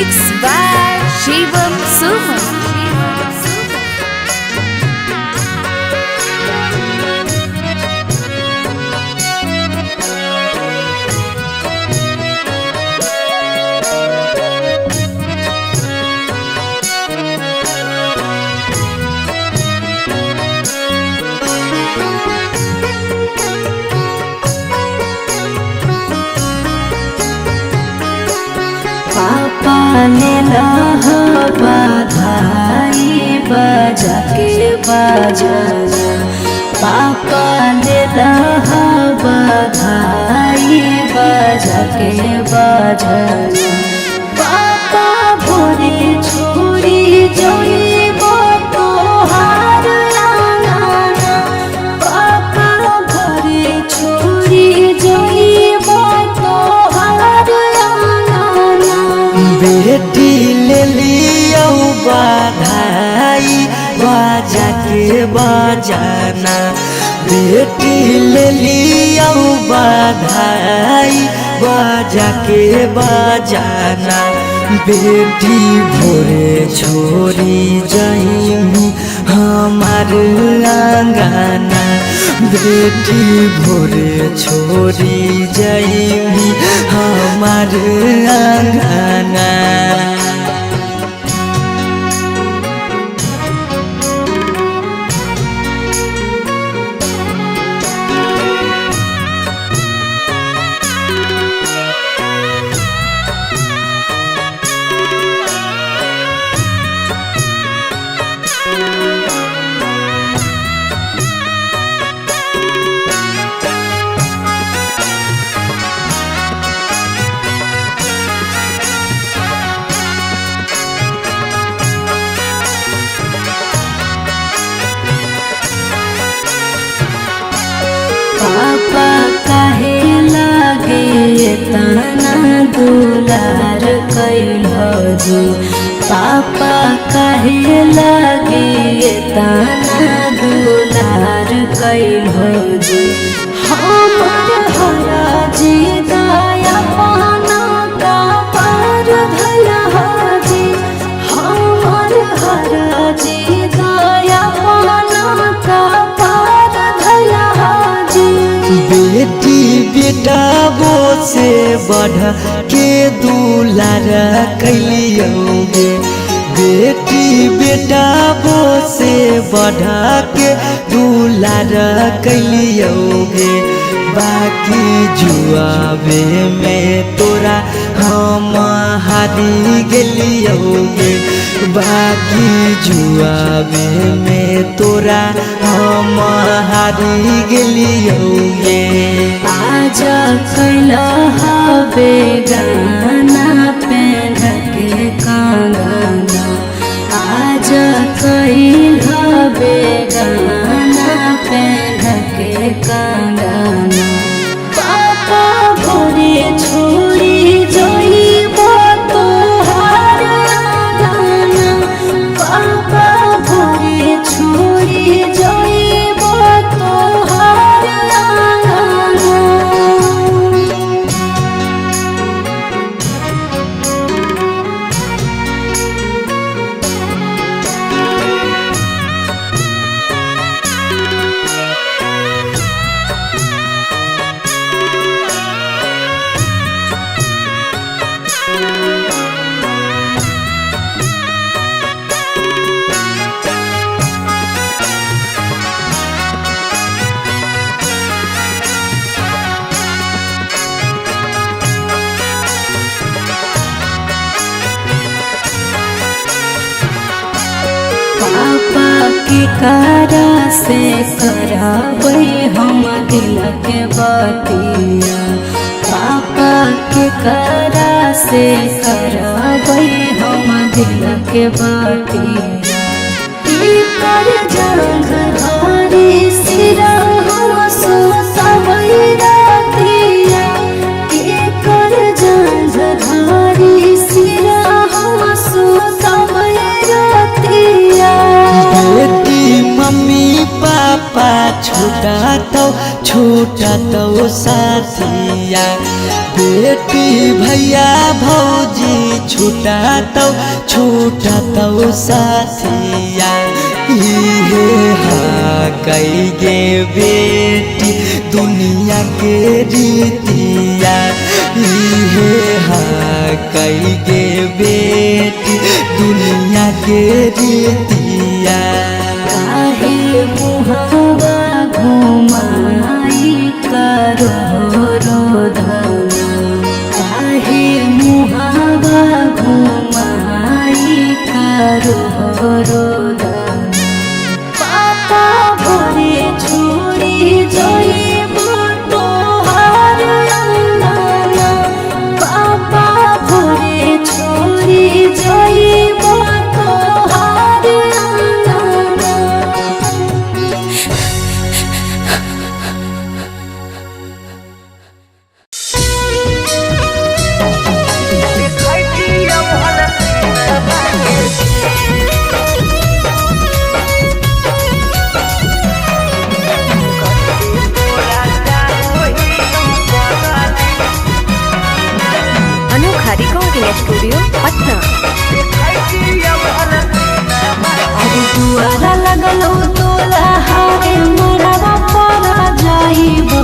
Mixed by Shivam Suman. पापा ने लह बधाई बजा के बजाना। पापा ने लह बधाई बजा के बजाना। पापा भोरे छोड़ी जइबो तोहार आंगना। पापा भोरे छोड़ी जइबो तोहार आंगना। बेटी ले लियो बधाई बजा के बजाना। बेटी ले लियो बधाई बजा के बजाना। बेटी भोरे छोड़ी जाइमी हमार आंगना। बेटी भोरे छोड़ी जाइमी हमार आंगना। पापा काहे लागे तना दुलार कैलो जी। पापा काहे लागे तना दुलार कैलो जी। हमर हरा जी दया पाना का पार धया जी। हमर हरा जी दया पाना का पार धया जी। बेटी बेटा वो से बढ़ के दुलार कैलियोगे। बेटी बेटा वो से बढ़ के दुलार कैलियोगे। बाकी जुआवे में तोरा हम हारी गेलियोगे। बाकी जुआवे में तोरा हम हारी गेलियोगे। आज कैला हवे गाना पेन के कंगना। आज कैल हवे गाना पेन के कंगना। पापा भोरे छोड़ी जइबो तोहार आंगना। पापा भोरे छोड़ी जइबो तोहार आंगना। पापा के कारा से कराबै हम दिल के बतिया। पापा के कारा से कराबै हम दिल के बतिया। कर जंग धारी सिरा हम सोसबै रातिया। कर जंग धारी सिरा हम सोसबै रातिया। बेटी मम्मी पापा छूटा तो छूट छूटा तो साथिया बेटी भैया भौजी छूटा तो साथिया इहे हाँ कई गे बेटी दुनिया के रीतिया इहे हाँ कई गे बेटी दुनिया के रीतिया काहे मुहावा घुमाई करो रोदना काहे मुहावा घुमाई करो रोदना पापा भोरे छोड़ी जाइब तोहार अंगना पापा भोरे छोड़ी जाइब तोहार अंगना अनोखा रिकॉर्डिंग स्टूडियो पटना। अरे दुआरा लगलो तोला हारे मरवा परा जाइबो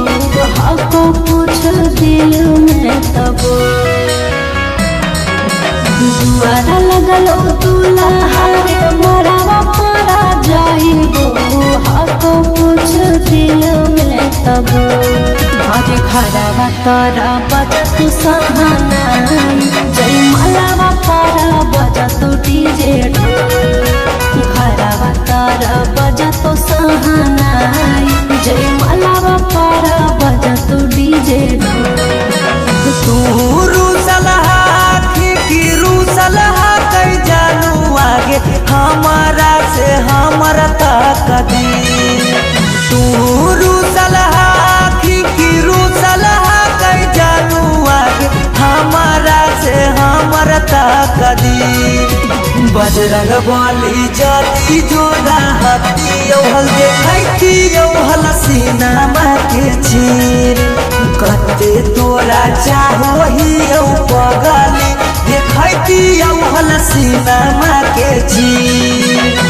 हको कुछ दिल में तबो दुआरा लगलो तोला हारे मरवा परा जाइबो हको कुछ दिल में तबो अरे खराबा तारा बजत सहानाई जय मलावा पारा बजत डीजे खराबा तारा बजत सहानाई जय मलावा पारा बजत डीजे तू रूसलहा की रूसलहा कई जानू आगे हमारा से हमारा ताकदी तू रूसलहा की रूसलहा कई जानू आगे हमारा से हमारा ताकदी बजरंग बली जाती जोड़ा हती हल देखती हल सीना के चीर कते तोरा चाहो ही पगली देखती हल सीना के चीर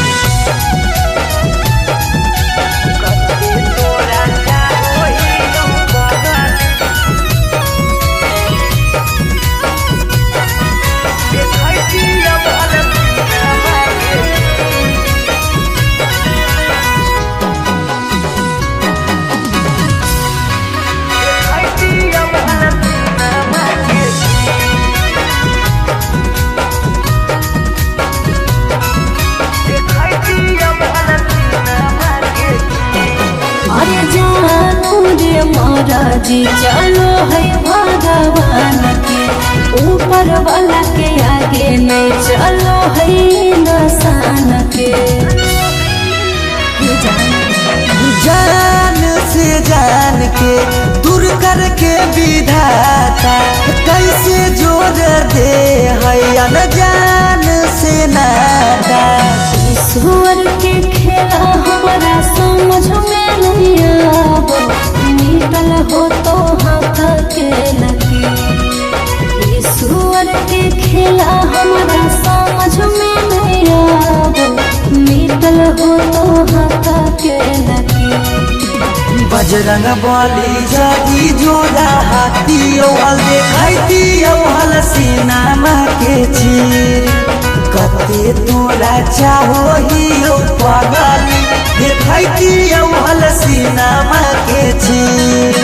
जी चलो है भगवान के ऊपर वाला के आगे नहीं चलो है इंसान के जान से जान के दूर करके विधाता कैसे जोड़ दे है अनजान से नाता ईश्वर के खेला हमारा समझ में नहीं आबो निकल हो तो हाथ के लगी ईश्वर के खेला हमारा समझ में नहीं आबो निकल हो तो हाथ के लगी बजरंग बली जागी जोड़ा हाथी हल देखती हल सीना के चीर कते तोरा चाहो ही पगली देखती हल सीना के चीर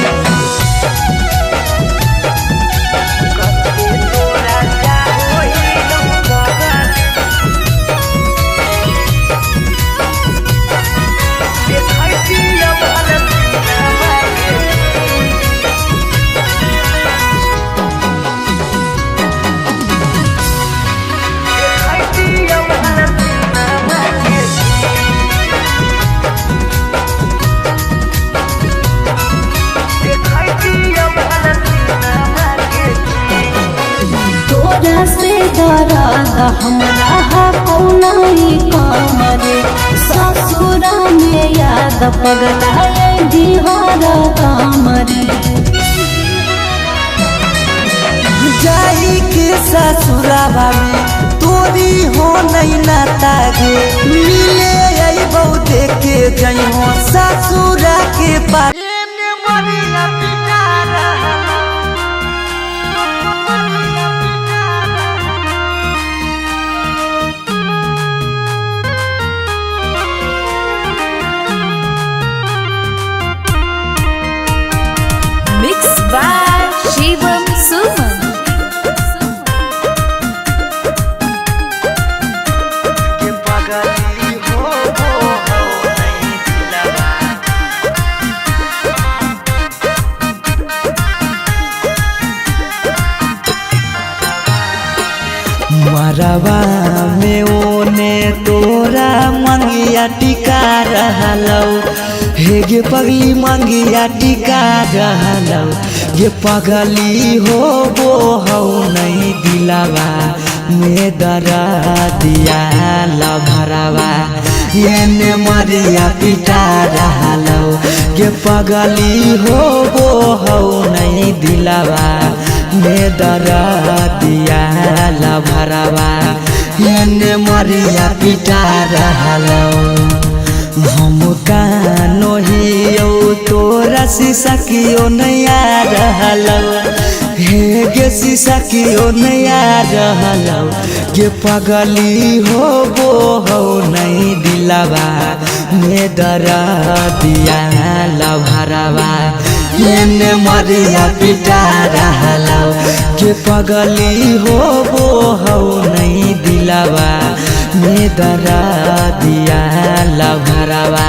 दर्द हमरा कौनाई कमरे ससुरा में याद पगलाए दिहर कमरे जाई के ससुराबा में तोरी हो नहीं नाता गे मिले आई बहु देखे जई हो ससुरा के पास Mixed by Shivam Suman. मरवा में ओने तोरा मंगिया टिका रहलौ हे गे पगली मंगिया टिका रहलौ गे पगली हो वो हो नहीं दिलावा में दरा दिया लभरावा येने मरिया पिटा रहलौ गे पगली हो वो हो नहीं दिलावा में दरा दिया लभरावा येने मरिया पिटा रहलौ हम कानो हियो तोरा शीशा कियो नया रहलौ हे गे शीशा कियो नया रहलौ गे पगली हो वो हो नहीं दिलावा में दरा दिया लभरावा येने मरिया पिटा रहलौ गे पगली हो वो हो नहीं दिलावा में दरा दिया लभरावा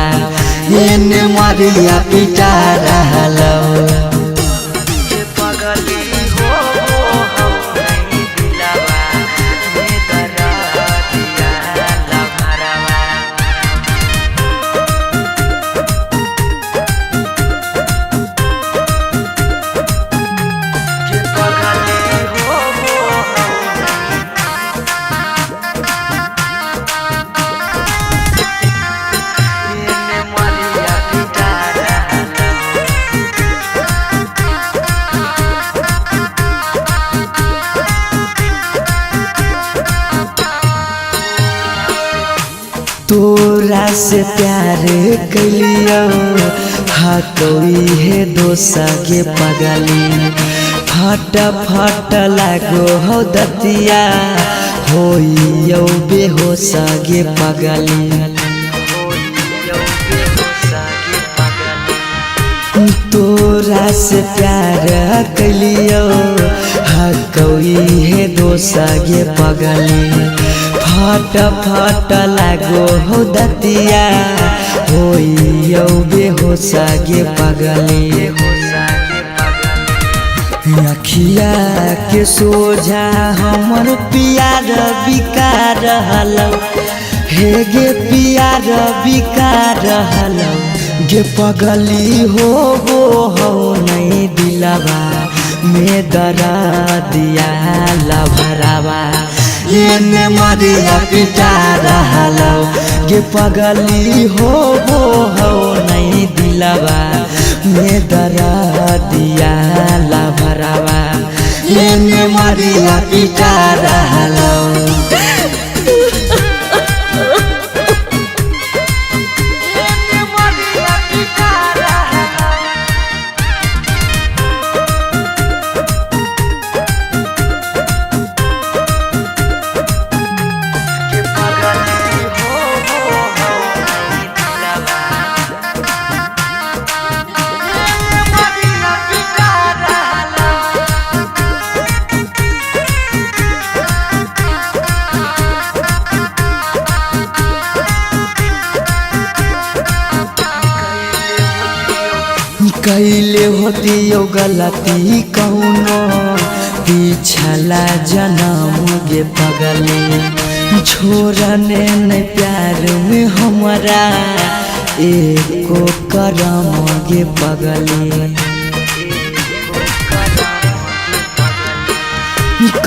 येने मरिया पिटा रहलौ गे पगली हो वो हो नहीं दिलावा में दरा दिया लभरावा तोरा से प्यार कलियो हतोई है दोसा के पगली फट फट लागो हो दतिया होइयो बेहोश गे पगली तोरा से प्यार कलियो हतोई है दोसा गे पगली फट फट लागो हो दतिया होइयो बेहोश गे पगली अखिया के सोझा हमर पियार बिका रहलौ हे गे पियार बिका रहलौ गे पगली हो वो हो नहीं दिलावा में दरा दिया लभरावा येने मरिया पिटा रहलौ गे पगली हो वो हो नहीं दिलावा में दरा दिया लभरावा येने मरिया पिटा रहलौ कैले होतियो गलती कौनो पिछला जन्म गे पगली छोड़ने न प्यार में हमारा एको करम गे पगली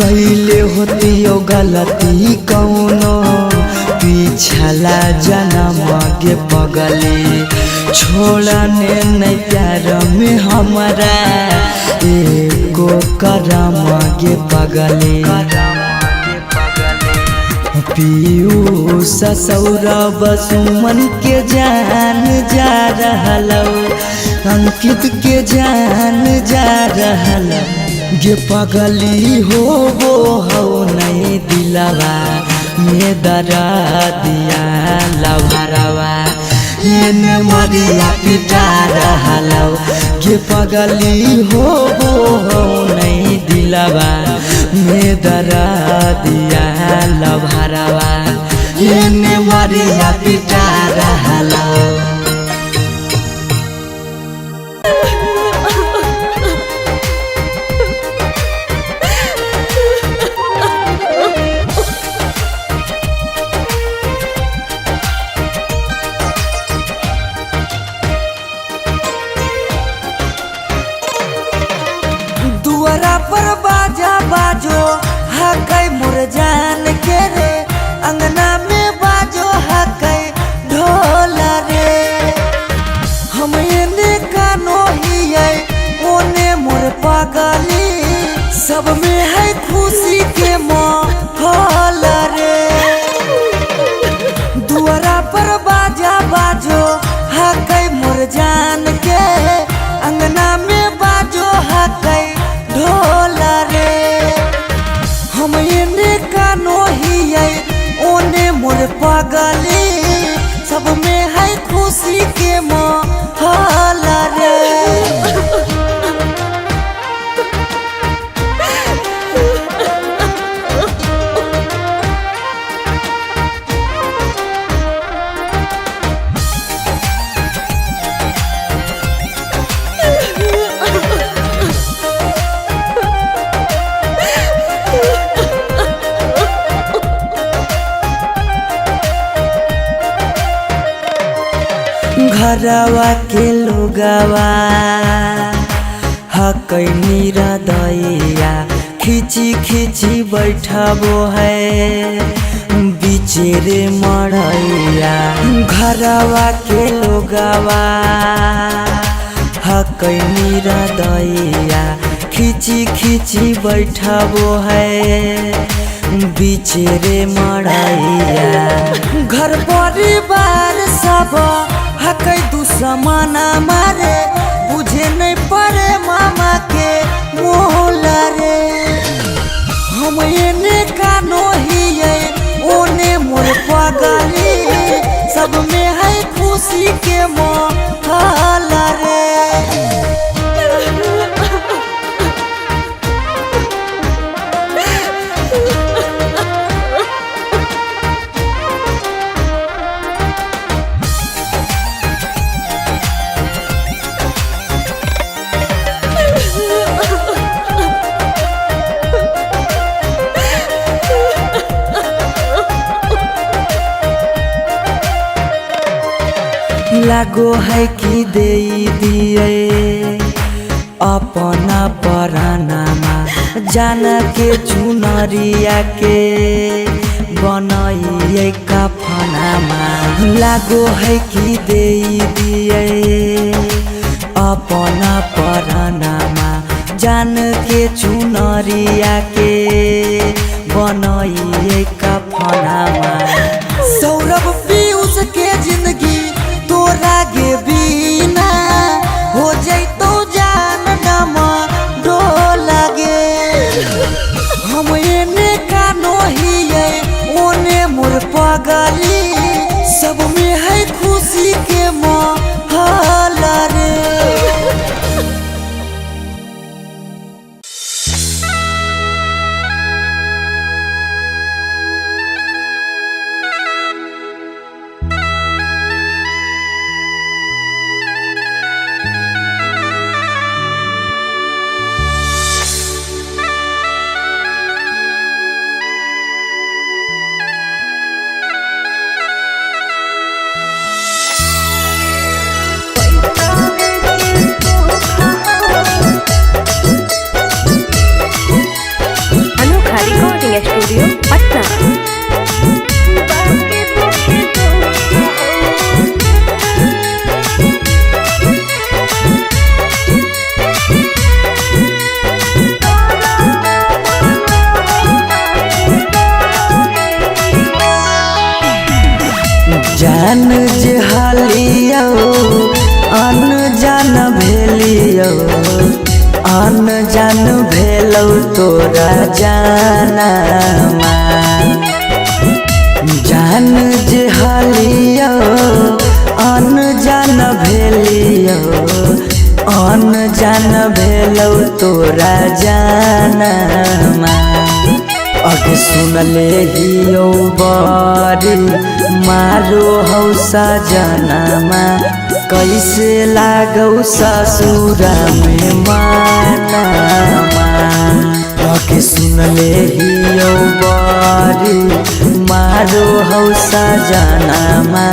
कैले होती हो गलती कौनो पिछला जन्म के पगली छोड़ने नहीं प्यार में हमारा एको करम के पगली पीयूष सौरभ सुमन के जान जा रहलो अंकित के जान जा रहलो गे पगली हो नहीं दिलवा में दरा दिया लभरवा ये मरिया पिटा रहलो गे पगली हो नहीं दिलवा में दरा दिया लभरवा ये मरिया पिटा रहलो। दुआरा पर बाजा बाजो हकै मोर जान के रे अंगना में बाजो हकै ढोल रे हम एने कानो हियै ओने मोर पगली सब में है खुशी के माहौल रे दुआरा पर बाजा बाजो हकै मोर जान के अंगना में बाजो हकै ढोल रे हम एने कानो हियै ओने मोर पगली सब में है खुशी के माहौल रे। घरवा के लोगवा हकै निरदैया खिची खिची बैठबो है बिचेरे मड़ैया घरवा के लोगवा हकै निरदैया खिची खिची बैठबो है बिचेरे मड़ैया घर परिवार सब हकै दुश्मन मारे बुझे नहीं पड़े मामा के मोहल रे हम एने कानो हियै ओने मोर पगली सब में है खुशी के माहौल रे। लागो है कि दे दिए अपना परानामा जान के चुनरिया के बनाइए कफनामा लागो है कि दे दिए अपना परानामा जान के चुनरिया के बनाइए कफनामा सौरभ पीयूष के जिंदगी तोरा गे बिना हो जैतो जान डमा डोल गे हम एने कानो हियै ओने मोर पगली सब में है खुशी के माहौल रे। भेलियो अन जान भेलौ तोरा जानमा जान जे हलियो अन जान भेलियो अन जान भेलौ तोरा जानमा अगे सुनले हियो बरी मारो हौ सजनमा कैसे लागौ ससुरा में मानमा अगे सुनले हियो बरी मारो हौ सजनमा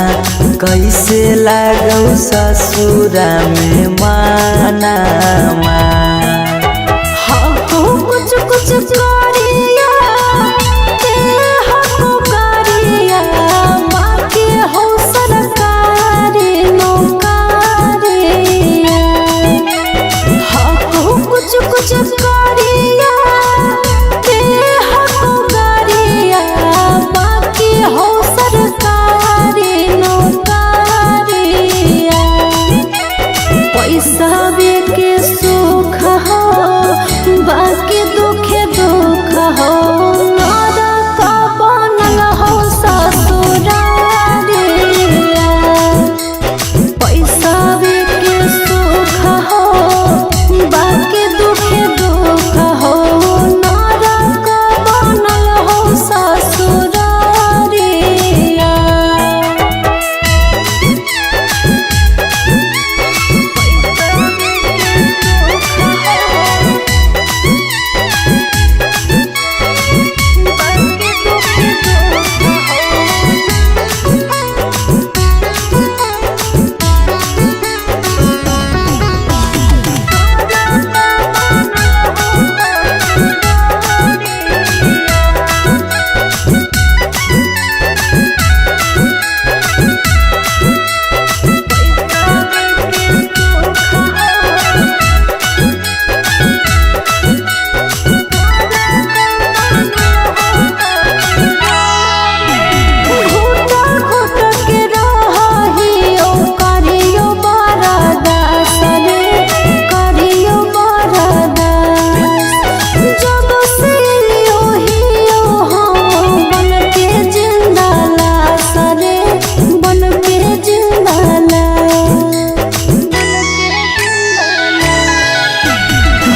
कैसे लागौ ससुरा में मानमा कुछ कुछ करिया ते हको करिया बाकी हो सरकारी नौकरिया हको कुछ कुछ करिया ते हको करिया बाकी हो सरकारी नौकरिया पैसा के सुख हो बाकी दुखे दुख हो नरक बनल हो ससुरारिया पैसा के सुख हो बाकी दुखे दुख हो नरक बनल हो ससुरारिया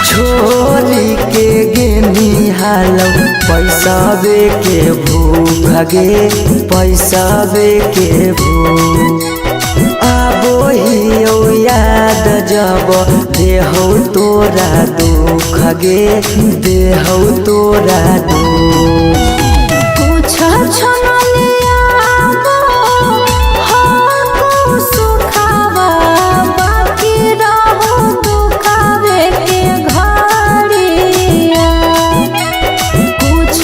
छोरी के गेनी हालौ पैसा के भूख गे पैसा के भूख आबो हियो याद जब देहौ तोरा दुख गे देहौ तोरा दुख कुछ सुखावा बाकी रहो दुखावे के घड़िया कुछ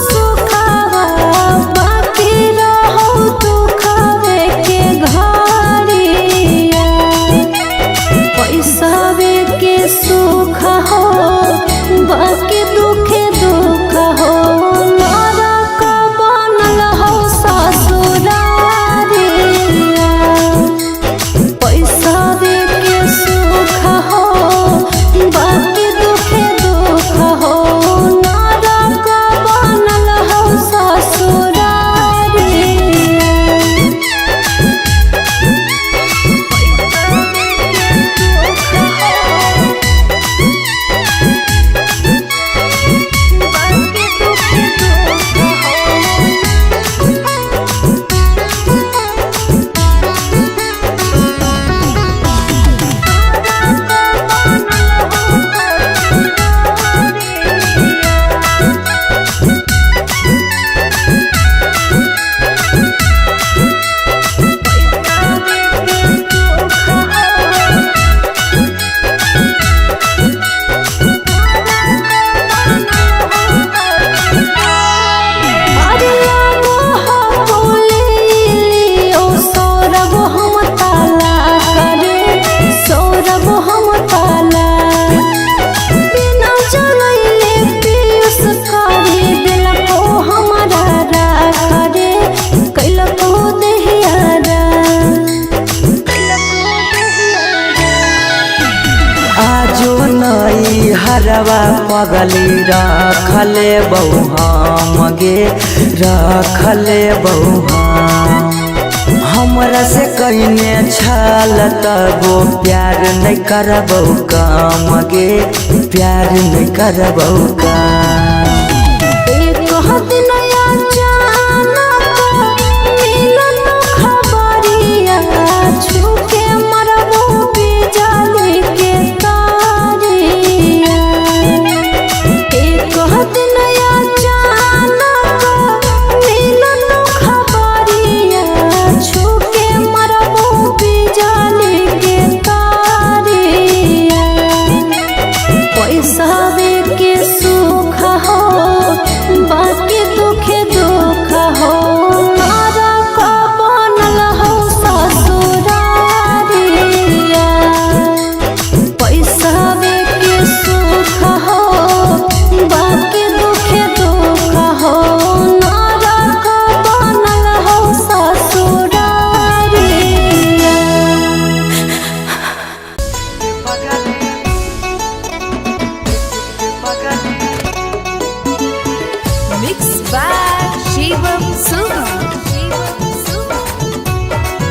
सुखावा बाकी रहो दुखावे के घड़िया पैसा के सुख हो बाकी दुखे हरवा पगली रखले बहु हम गे रखले बहु हमरा से कहीं छल तबो प्यार नहीं करबौ काम गे प्यार नहीं करबौ काम। एक दिन अचानक मिलन खबरिया छूके मरबो बिजली के तारिया। एक दिन अचानक मिलन खबरिया छूके मरबो बिजली के तारिया। पैसा के सुख हो बाकी दुखे दुख हो नरक बनल हो ससुरारिया। पैसा के सुख हो बाकी दुखे दुख हो नरक बनल हो ससुरारिया। Mixed by Shivam Suman. Shivam Suman.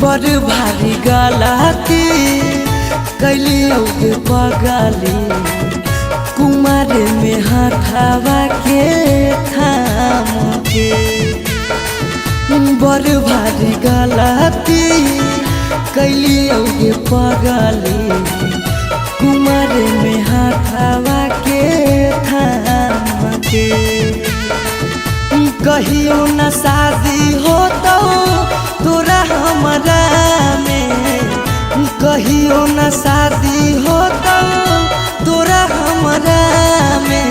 बड़ भारी गलती कैली औके पगली कुमार में हथावा के थाम के। बड़ भारी गलती कैली औके पगली कुमार में हथावा के थाम के। कहियो न शादी हो तो तोरा हमरा में कहियो न शादी हो तो तोरा हमरा में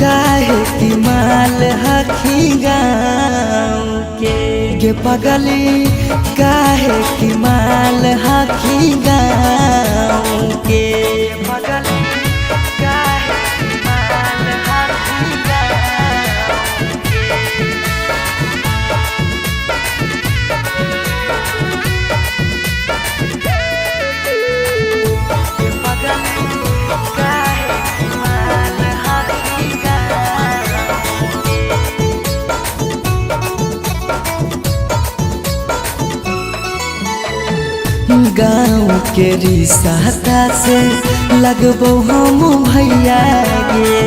काहे की माल हखी गाँव के पगली काहे की माल हखी गाँव के पगली काहे की माल हखी गाँव के। गाँव के रिश्ता से लगबो हम भैया गे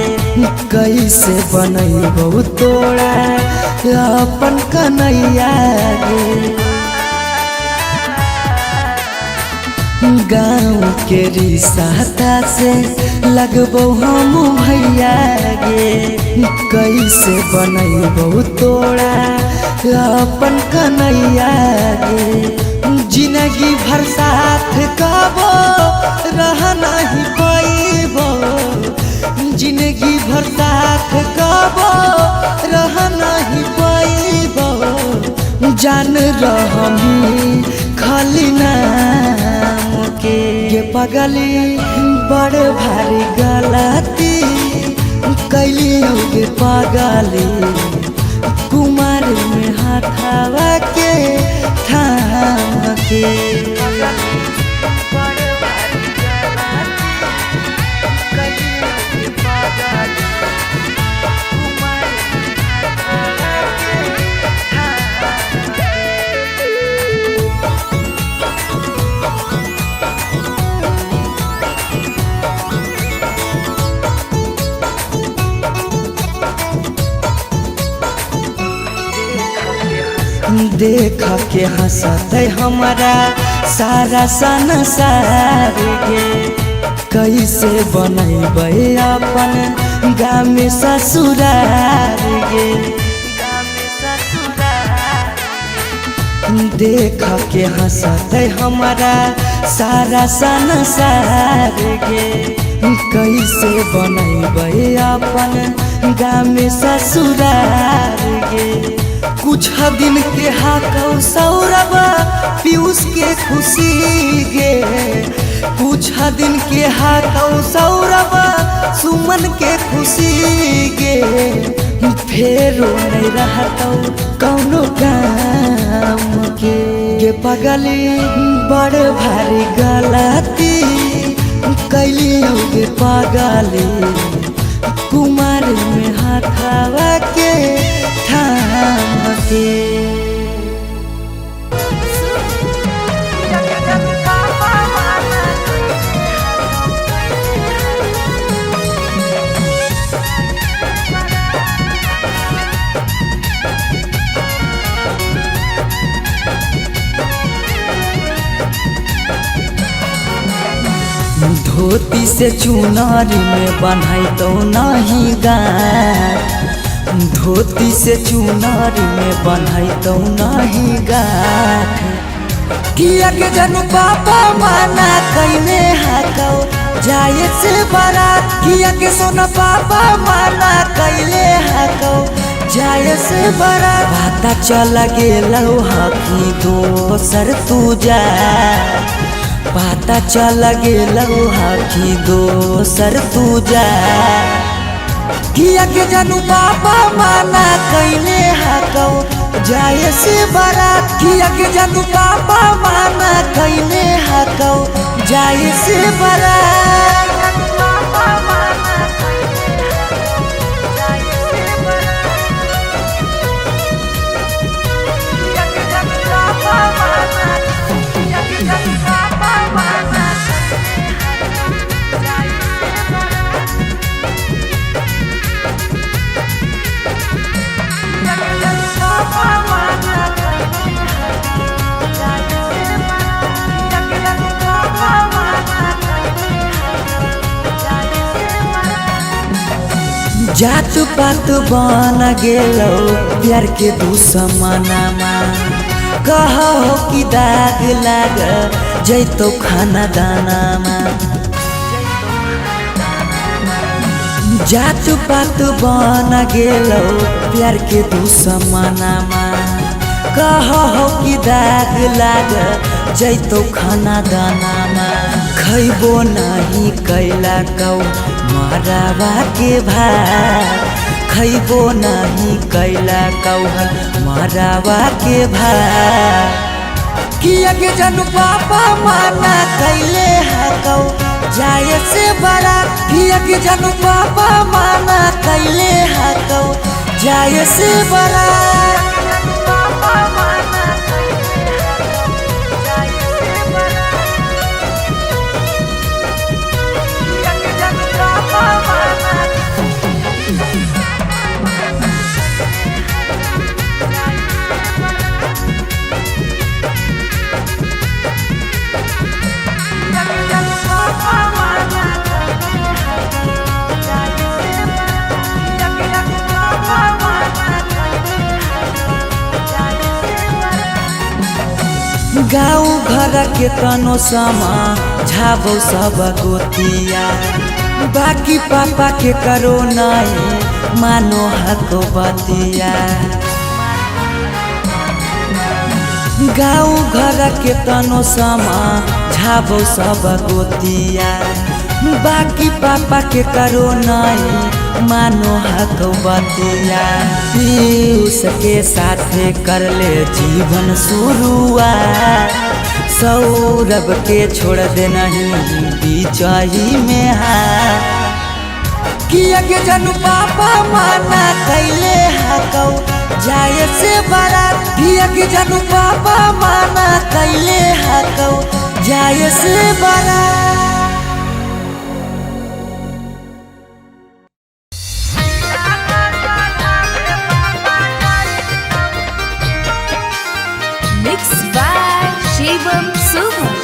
कैसे बनैबो तोरा अपन कन्हैया गे। गाँव के रिश्ता से लगबो हम भैया गे कैसे बनैबो तोरा अपन कन्हैया गे। जिंदगी भर साथ कबो रह नहीं पैबो जिंदगी भर साथ कबो रह नहीं पैबो जान रहमी खाली नाम के पगली बड़ भारी गलती कैली गे पगली कुमार में हथावा के थाम के। देख के हंसत हमारा सारा संसार गे कैसे बनैबै अपन गाँव में ससुरार गे। देख के हंसत हमारा सारा संसार गे कैसे बनैबै अपन गाँव में ससुरार गे। कुछ दिन के हाकौ सौरभ पीयूष के खुशी गे कुछ दिन के हाथों सौरभ सुमन के खुशी गे फेरो नहीं रहतो कौनो काम के गे पगली बड़ भारी गलती कैली गे पगली कुमार में हाथवा के थाम के धोती से चुनारी में बन्हाई तो नहीं गाठ धोती से चुनारी में बन्हाई तो नहीं गाठ किया के जनू पापा माना कैने हाकौ जाए से बारात किया के सोना पापा माना कैले हाकौ जाए से बारात पता चल गेलौ हकी दोसर तू जा पता चल गेलौ हकी दोसर तू जा किया के जानू पापा माना कैले हाकौ जाए से बारात किया के जानू पापा माना कैले हाकौ जाए से बारात जात पात बन गेलो प्यार के दुश्मनमा कहो कि दाग लाग जैतो खाना दानामा जात पात बन गेलो प्यार के दुश्मनमा कहो कि दाग लाग जैतो खाना दानामा खैबो नहीं कैला कौ मरावा के भात खैबो नहीं कैला कौहल मरावा के भात किया के जानू पापा माना कैले हाकौ जाए से बारात किया के जानू पापा माना कैले हाकौ जाए से बारात गाँव घर के तनो समा झाबो सब गोतिया बाकी पापा के करो नहीं मानो हको बतिया गाँव घर के तनो समा झाबो सब गोतिया बाकी पापा के करो नहीं मानो हक बतिया पीयूष के साथे कर ले जीवन शुरुआत सौरभ के छोड़ दे नहीं बिचाही में किया के जानू पापा माना कैले हाकौ जाए से बारात किया के जानू पापा माना कैले हाकौ जाए से बारात Mixed by Shivam Suman.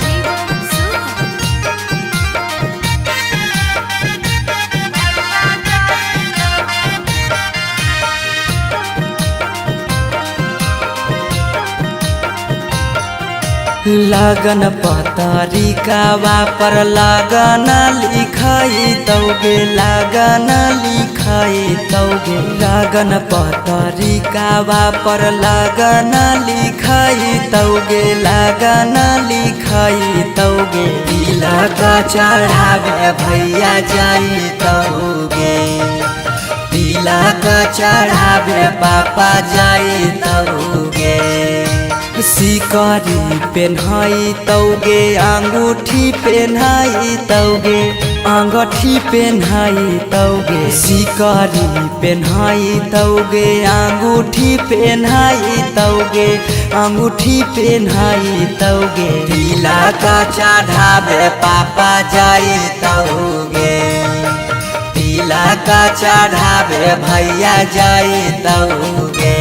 लगन पतरिकावा पर लगन लिखाई तौगे लगन लिखाई तौगे लगन पतरिकावा पर लगन लिखाई तौगे लगन लिखाई तौगे तिलक चढ़ावे भैया जाई तौगे तिलक चढ़ावे पापा जाई तौगे सिकरी पेन्हाई तौगे अंगूठी पेन्हाई तौगे अंगूठी पेन्हाई तौगे सिकरी पेन्हाई तौगे अंगूठी पेन्हाई तौगे अंगूठी पेन्हाई तौगे तिलक चढ़ावे पापा जाई तौगे तिलक चढ़ावे भैया जाई तौगे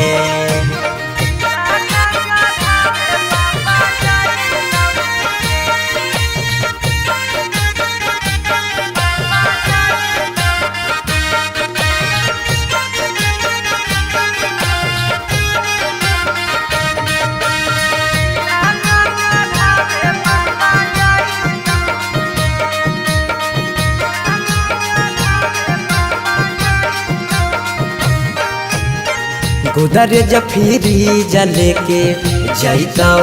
गोदरेज फ्रिज लेके जैतौ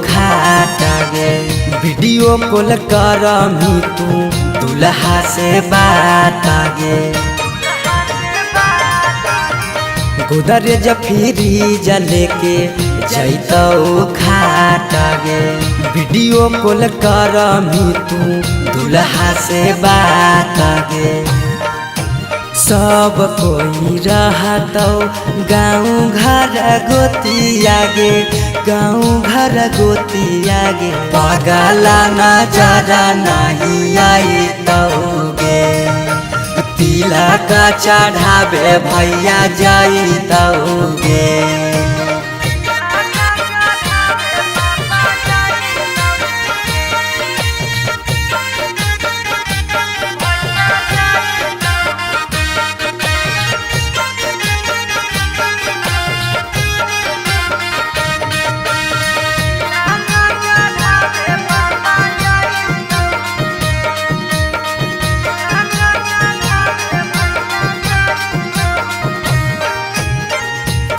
खाटा गे वीडियो कॉल करमी तू दुल्हा से बात गे गोदरेज फ्रिज लेके जैतौ खाटा गे वीडियो कॉल करमी तू दुल्हा से बात गे सब कोई रहतौ गाँव घर गोतिया गे गाँव घर गोतिया गे पगला नजर नहीं आई तौगे तिलक चढ़ावे भैया जाई तौगे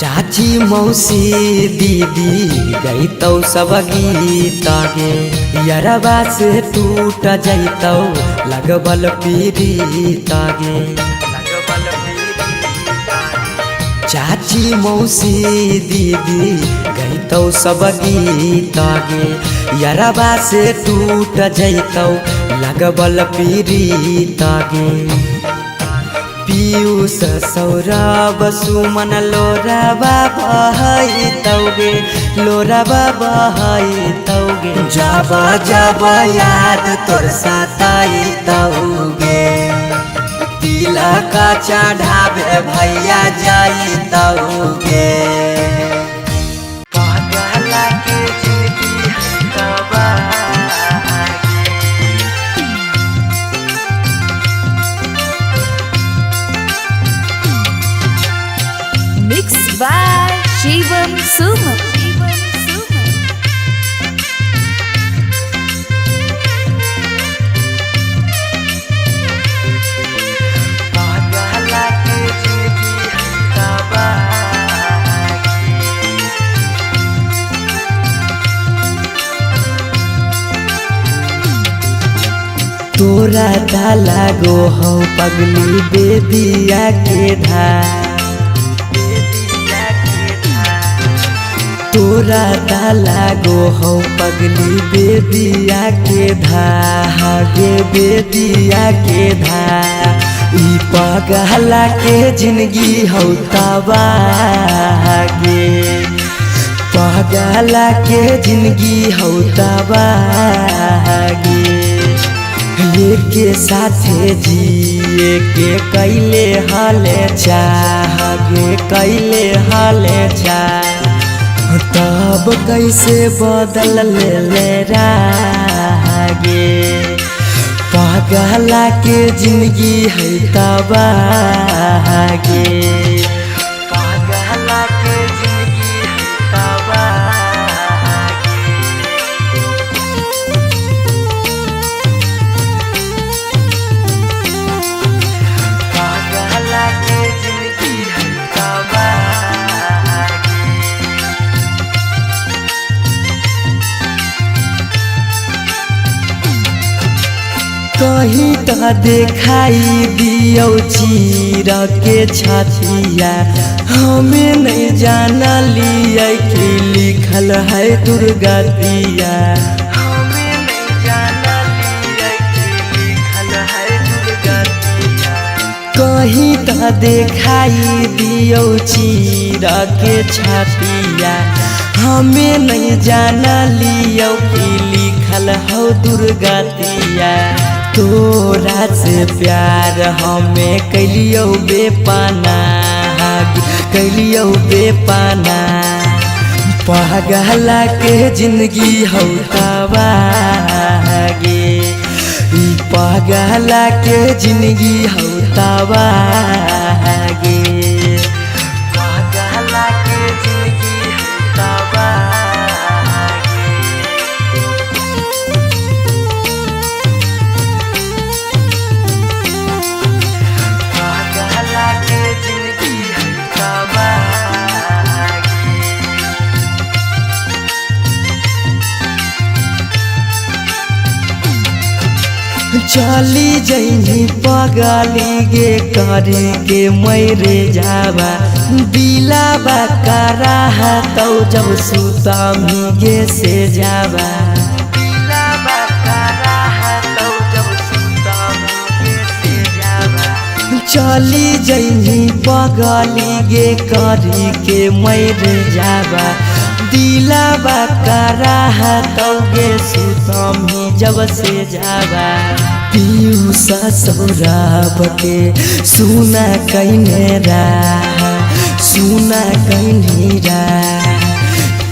चाची मौसी दीदी गईतौ सब गीत गे यरबा से टूट जैतौ लगबल पीड़ित गे चाची मौसी दीदी गईतौ सब गीत गे यरबा से टूट जैतौ लगबल पीड़ित गे पीयूष सौरभ सुमन लोराबा बहाई तौगे लोराबा बहाई तौगे जब जब याद तोर सताई तौगे तिलक चढ़ावे भैया जाई तौगे पगला के जिंदगी हवा Mixed by Shivam Suman. तोरा डाला गो हो पगली बेदिया के धार तोरा डाला गो हो पगली बेदिया के धागे बेदिया के ई पगला के जिंदगी हो तबागे पगला के जिंदगी हो तबागे ये के साथे जिए के कैले हाले चाहगे कैले हाले चाह तब कैसे बदल ले रागे पगला के जिंदगी है तबागे पगला के जिंदगी है तबागे कहीं तो देखाई दियो चीर के छतिया हमें नहीं जाना लिया कि लिखल है दुर्गतिया हमें नहीं जाना लिया कि लिखल है दुर्गतिया कहीं तो देखाई दियो चीर के छतिया हमें नहीं जाना लियो कि लिखल हो दुर्गतिया तोरा से प्यार हमें कैलियो बेपाना कैलियो बेपाना पगला के जिंदगी हो तबागे पगला के जिंदगी हो तबागे पगला के जिंदगी हो तबागे पगला के जिंदगी हो तबागे चली जैनी पगली गे करे के मैरे जावा दिलाबा करा तो जब सुता गे से जावा दिलाबा करा तो जब सुता गे से जावा चली जैनी पगली गे करे के मैरे जावा दिलाबा करा तो गे सुतमी जब से जावा पीयूषा सौराब के सुना कहने सुना कहनी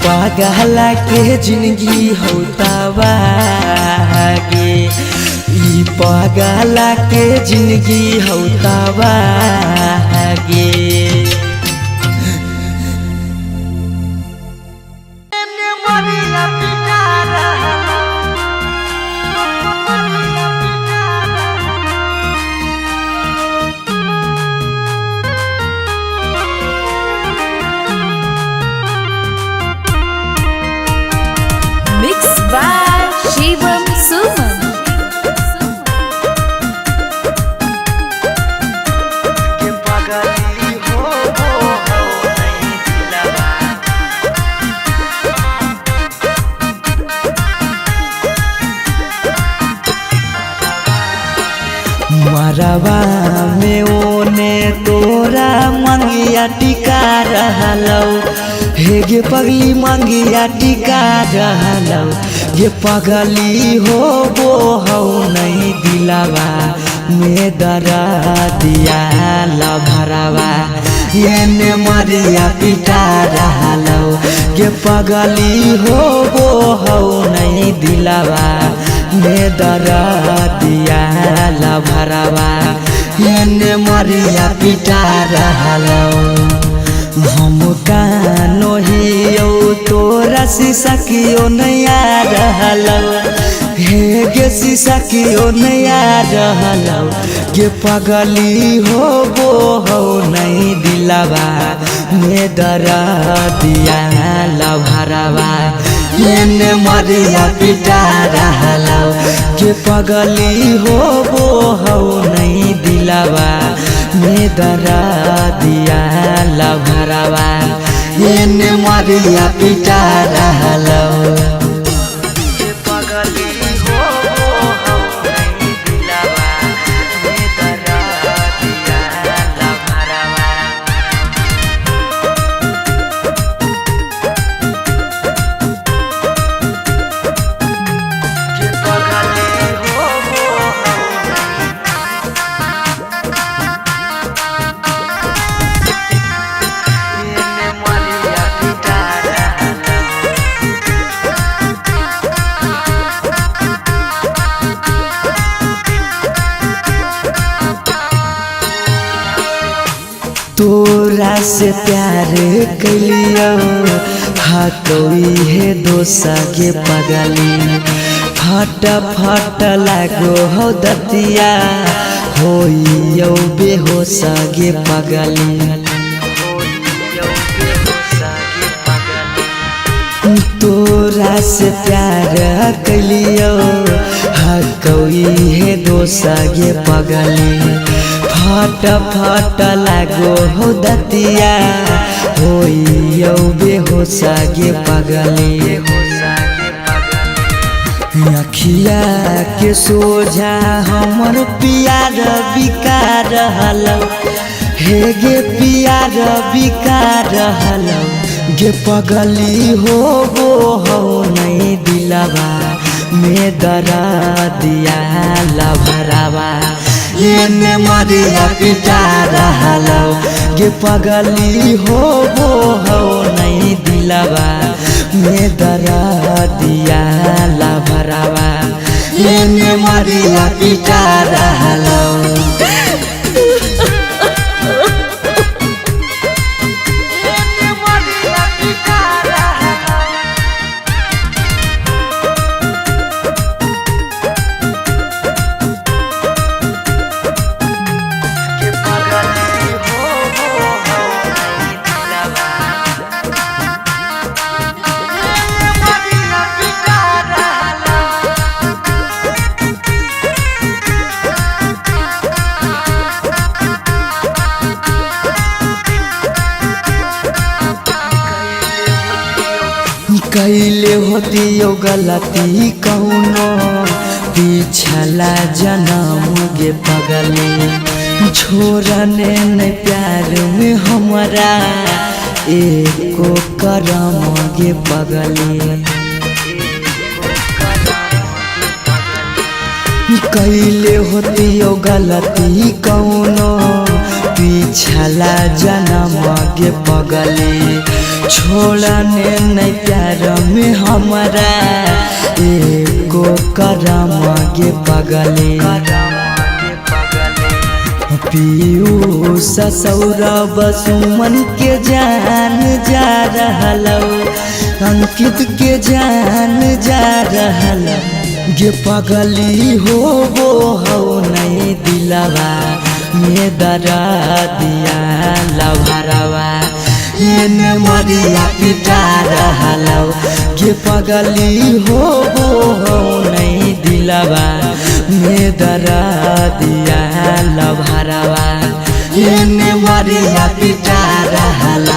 पगला के जिंदगी होता बागे ई पगला के जिंदगी होता बागे Mixed by Shivam Suman. मरवा में ओने तोरा मंगिया टिका रहलौ हे गे पगली मंगिया टिका रहलौ ये पगली हो नहीं दिलावा में दरा दिया लभरवा ये मरिया पिटा रहलौ ये पगली हो नहीं दिलावा में दरा दिया लभरवा ये मरिया पिटा रहलौ हम कानो हियो तोरा शीशा कियो नया रहलौ हे गे शीशा कियो नया रहलौ गे पगली हो नहीं दिलावा में दरा दिया लभरवा ये मरिया पिटा रहलौ गे पगली हो नहीं दिलावा में दरा दिया लभरवा ये मरिया पिटा रहलौ पगली हो नहीं दिलावा में दरा दिया लभरवा तोरा से प्यार कलियो हटोई है दोसा के पगली फट फट लागो हो दतिया होइयो बेहोश गे पगली तोरा से प्यार कलियो कौई हे दोसा गे पगली फट फट लागो हो दतिया होई यौ बेहोसा गे पगली अखिया के सोझा हमर प्यार बिका रहल हे गे प्यार बिका रहल गे पगली हो नहीं दिलवा में दरा दिया लभरावा एने मरिया पिटा रहल गे पगली हो नहीं दिलवा में दरा दिया लभरावा एने मरिया पिटा रहल कैले होती यो गलती कौनो पिछला जन्म गे पगली छोड़ने न प्यार में हमारा एको करम गे पगली कैले होती यो गलती कौनो पिछला जन्म गे पगली छोड़ने नहीं प्यार में हमारा एको करम गे पगली पीयूष सौरभ सुमन के जान जा रहल अंकित के जान जा रहल गे पगली हो नहीं दिलवा में दरा दिया लभरावा एने मरिया पिटा रहल गे पगली हो नहीं दिलवा में दरा दिया लभरावा एने मरिया पिटा रहल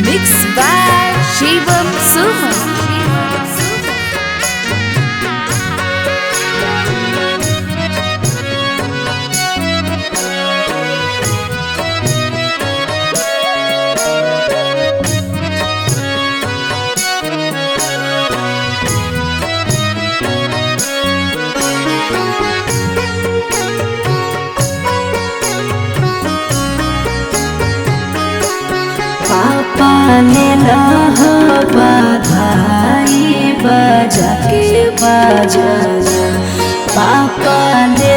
Mixed by Shivam Suman. पापा ने बधाई बजा के बजाना पापा ने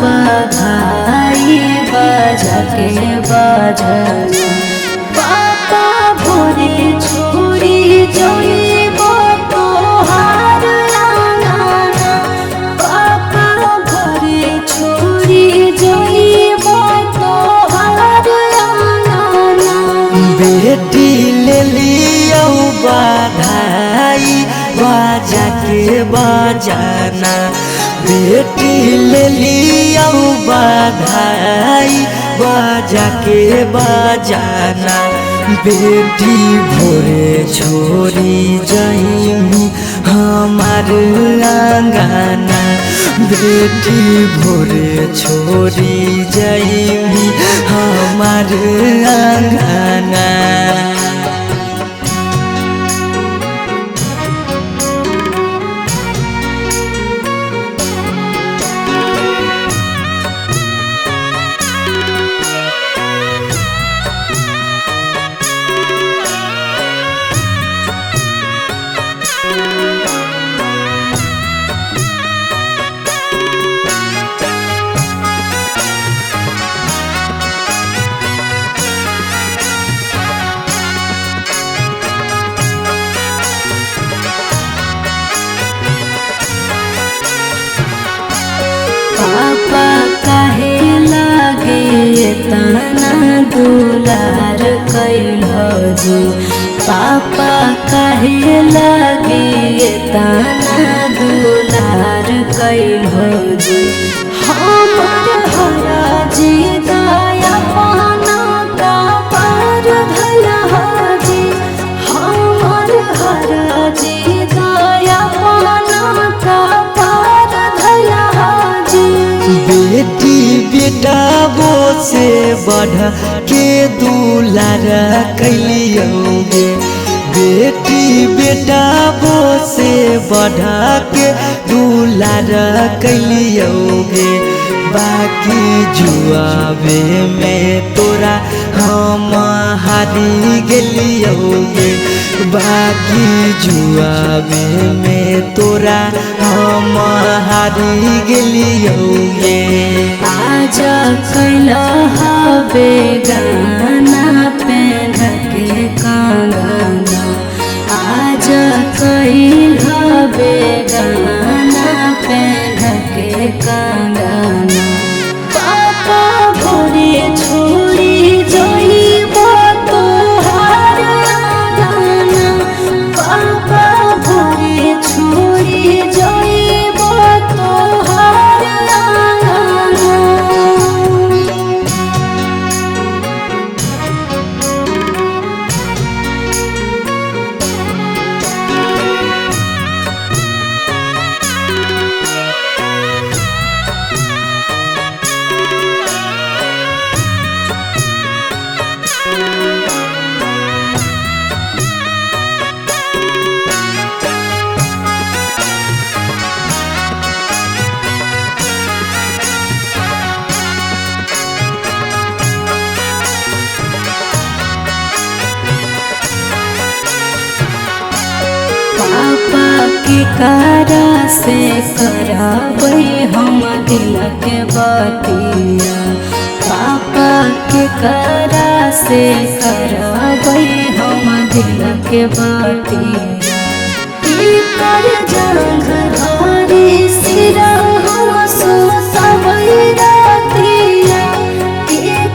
बधाई बजा के बजाना पापा भोरे छोड़ी जोइबो तोहार आंगना पापा भोरे छोड़ी जोइबो तोहार आंगना बेटी ले लियो बधाई बजा के बजाना बेटी ले लियो बधाई बजा के बजाना बेटी भोरे छोड़ी जाइमी हमार आंगना बेटी भोरे छोड़ी जाइमी हमार आंगना दुलार कैल जी पापा कहे लगे तना दुलार कैल जी हमर हरा जी दया पाना का पार भला जी हमर हरा जी दया पाना का पार भला जी बेटी बेटा वो से बढ़ के दुलार कैलियोगे बेटी बेटा वो से बढ़ के दुलार कैलियोगे बाकी जुआवे में तोरा हम हारी गेलियोगे बाकी जुआवे में तोरा हम हारी गेलियोगे आज कैला हवे गाना पहन के कंगना आज कैल हवे गाना पहन के कंगना पापा भोरे छोड़ी जइब तोहार गाना पापा भोरे छोड़ी जइब तोहार गाना पापा के कारा से कराबै हम दिल के बतिया पापा के कारा से कराबै हम दिल के बतिया कर जंग धारी सिरा हम सोसबै रातिया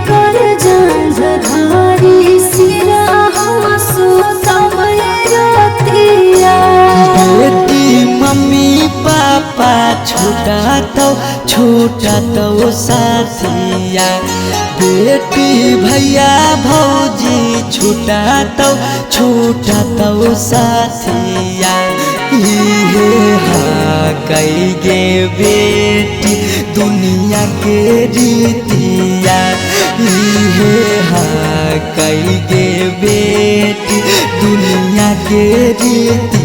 कर जंग धारी सिरा हम सोसबै रातिया बेटी मम्मी पापा छूटा तो साथिया बेटी भैया भौजी छूटा तो साथिया इहे हा कई गे बेटी दुनिया के रीतिया इहे हा कई गे बेटी दुनिया के रीति